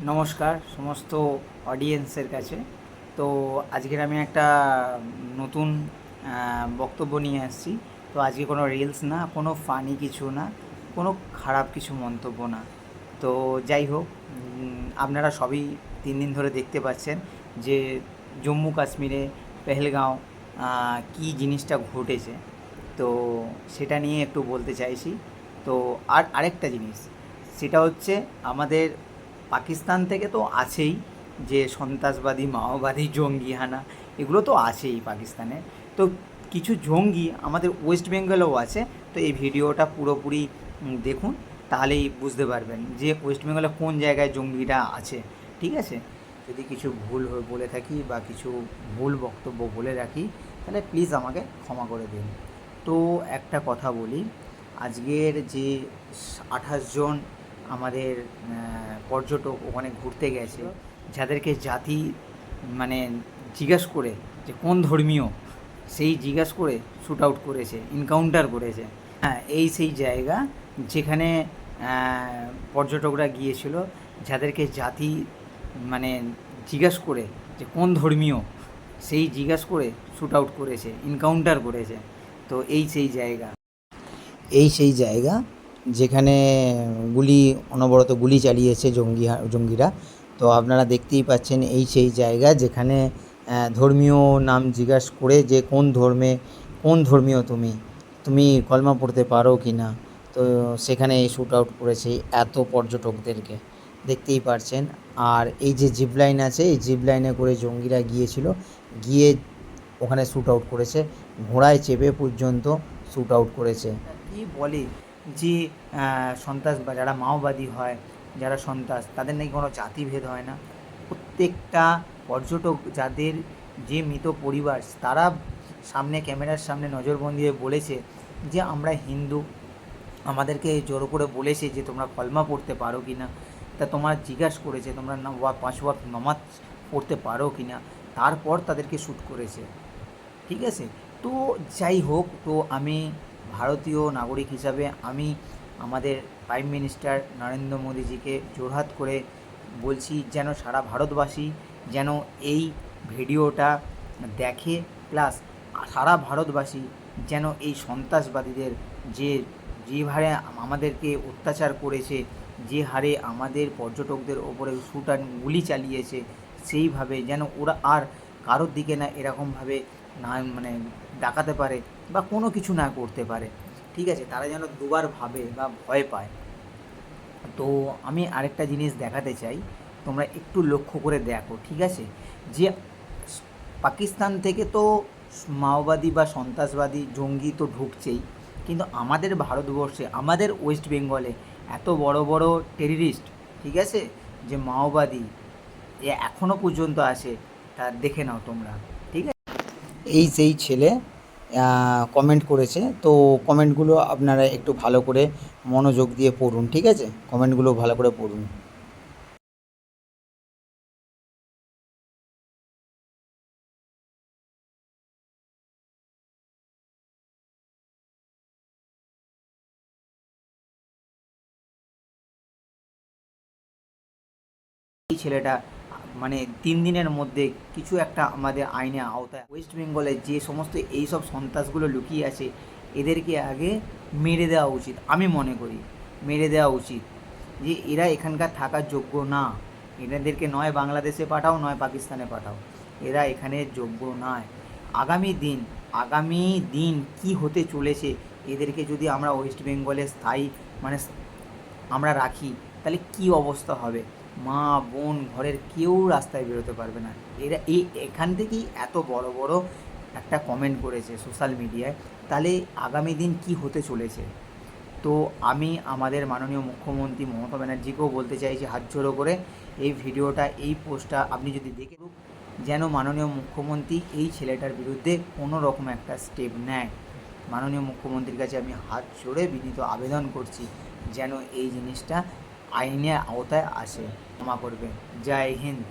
নমস্কার সমস্ত অডিয়েন্সের কাছে। তো আজকের আমি একটা নতুন বক্তব্য নিয়ে আসছি। তো আজকে কোনো রিলস না, কোনো ফানি কিছু না, কোনো খারাপ কিছু মন্তব্য না। তো যাই হোক, আপনারা সবই 3 দিন ধরে দেখতে পাচ্ছেন যে জম্মু কাশ্মীরে পেহেলগাঁও কী জিনিসটা ঘটেছে। তো সেটা নিয়ে একটু বলতে চাইছি। তো আরেকটা জিনিস, সেটা হচ্ছে আমাদের পাকিস্তান থেকে তো আছেই, যে সন্ত্রাসবাদী মাওবাদী জঙ্গি হানা এগুলো তো আছেই পাকিস্তানে। তো কিছু জঙ্গি আমাদের ওয়েস্ট বেঙ্গলেও আছে। তো এই ভিডিওটা পুরোপুরি দেখুন, তাহলেই বুঝতে পারবেন যে ওয়েস্ট বেঙ্গলে কোন জায়গায় জঙ্গিটা আছে। ঠিক আছে? যদি কিছু ভুল বলে থাকি বা কিছু ভুল বক্তব্য বলে রাখি, তাহলে প্লিজ আমাকে ক্ষমা করে দিন। তো একটা কথা বলি, আজকের যে 28 জন আমাদের পর্যটক ওখানে ঘুরতে গেছে, যাদেরকে জাতি মানে জিজ্ঞাসা করে যে কোন ধর্মীয়, সেই জিজ্ঞাসা করে শ্যুট আউট করেছে, এনকাউন্টার করেছে। হ্যাঁ, এই সেই জায়গা যেখানে পর্যটকরা গিয়েছিল, যাদেরকে জাতি মানে জিজ্ঞাসা করে যে কোন ধর্মীয়, সেই জিজ্ঞাসা করে শ্যুট আউট করেছে, এনকাউন্টার করেছে। তো এই সেই জায়গা যেখানে অনবরত গুলি চালিয়েছে জঙ্গিরা। তো আপনারা দেখতেই পাচ্ছেন, এই সেই জায়গা যেখানে ধর্মীয় নাম জিজ্ঞাসা করে যে কোন ধর্মীয় তুমি কলমা পড়তে পারো কি না। তো সেখানে শ্যুট আউট করেছে এত পর্যটকদেরকে, দেখতেই পারছেন। আর এই যে জিপ লাইন আছে, এই জিপ লাইনে করে জঙ্গিরা গিয়ে ওখানে শ্যুট আউট করেছে, ঘোড়ায় চেপে পর্যন্ত শ্যুট আউট করেছে। কি বলে যে সন্ত্রাস বা যারা মাওবাদী হয়, যারা সন্ত্রাস, তাদের নাকি কোনো জাতিভেদ হয় না। প্রত্যেকটা পর্যটক, যাদের যে মৃত পরিবার, তারা সামনে ক্যামেরার সামনে নজরবন্দি হয়ে বলেছে যে আমরা হিন্দু, আমাদেরকে জোর করে বলেছে যে তোমরা কলমা পড়তে পারো কি না। তা তোমার জিজ্ঞাসা করেছে তোমরা 5 ওয়াক্ত নামাজ পড়তে পারো কি না, তারপর তাদেরকে শ্যুট করেছে। ঠিক আছে? তো যাই হোক, তো আমি ভারতীয় নাগরিক হিসাবে আমি আমাদের প্রাইম মিনিস্টার নরেন্দ্র মোদীজিকে জোরহাত করে বলছি, যেন সারা ভারতবাসী যেন এই ভিডিওটা দেখে, প্লাস সারা ভারতবাসী যেন এই সন্ত্রাসবাদীদের যে যে হারে আমাদেরকে অত্যাচার করেছে, যে হারে আমাদের পর্যটকদের ওপরে গুলি চালিয়েছে, সেইভাবে যেন ওরা আর কারোর দিকে না এরকমভাবে না মানে ডাকাতে পারে বা কোনো কিছু না করতে পারে। ঠিক আছে? তারা যেন দুবার ভাবে বা ভয় পায়। তো আমি আরেকটা জিনিস দেখাতে চাই, তোমরা একটু লক্ষ্য করে দেখো। ঠিক আছে? যে পাকিস্তান থেকে তো মাওবাদী বা সন্ত্রাসবাদী জঙ্গি তো ঢুকছেই, কিন্তু আমাদের ভারতবর্ষে, আমাদের ওয়েস্ট বেঙ্গলে এত বড় বড় টেররিস্ট, ঠিক আছে, যে মাওবাদী এখনও পর্যন্ত আসে, তা দেখে নাও তোমরা। ঠিক আছে? এই সেই ছেলে কমেন্ট করেছে। তো কমেন্টগুলো আপনারা একটু ভালো করে মনোযোগ দিয়ে পড়ুন। ঠিক আছে? কমেন্টগুলো ভালো করে পড়ুন। এই ছেলেটা মানে 3 দিনের মধ্যে কিছু একটা আমাদের আইনে আওতায়, ওয়েস্ট বেঙ্গলে যে সমস্ত এইসব সন্ত্রাসগুলো লুকিয়ে আছে, এদেরকে আগে মেরে দেওয়া উচিত। আমি মনে করি মেরে দেওয়া উচিত, যে এরা এখানকার থাকার যোগ্য না। এনাদেরকে নয় বাংলাদেশে পাঠাও, নয় পাকিস্তানে পাঠাও, এরা এখানে যোগ্য নয়। আগামী দিন আগামী দিন কি হতে চলেছে, এদেরকে যদি আমরা ওয়েস্ট বেঙ্গলে স্থায়ী মানে আমরা রাখি, তাহলে কি অবস্থা হবে। মা বোন ঘরের কেউ রাস্তায় বেরোতে পারবে না। এরা এখান থেকেই এত বড় বড় একটা কমেন্ট করেছে সোশ্যাল মিডিয়ায়, তাহলে আগামী দিন কি হতে চলেছে। তো আমি আমাদের মাননীয় মুখ্যমন্ত্রী মমতা ব্যানার্জিকেও বলতে চাইছি হাত জোড়ো করে, এই ভিডিওটা, এই পোস্টটা আপনি যদি দেখে, যেন মাননীয় মুখ্যমন্ত্রী এই ছেলেটার বিরুদ্ধে কোনো রকম একটা স্টেপ নেয়। মাননীয় মুখ্যমন্ত্রীর কাছে আমি হাত জোড়ে বিনীত আবেদন করছি, যেন এই জিনিসটা আইনের আওতায় আসে। ক্ষমা করবেন। জয় হিন্দ।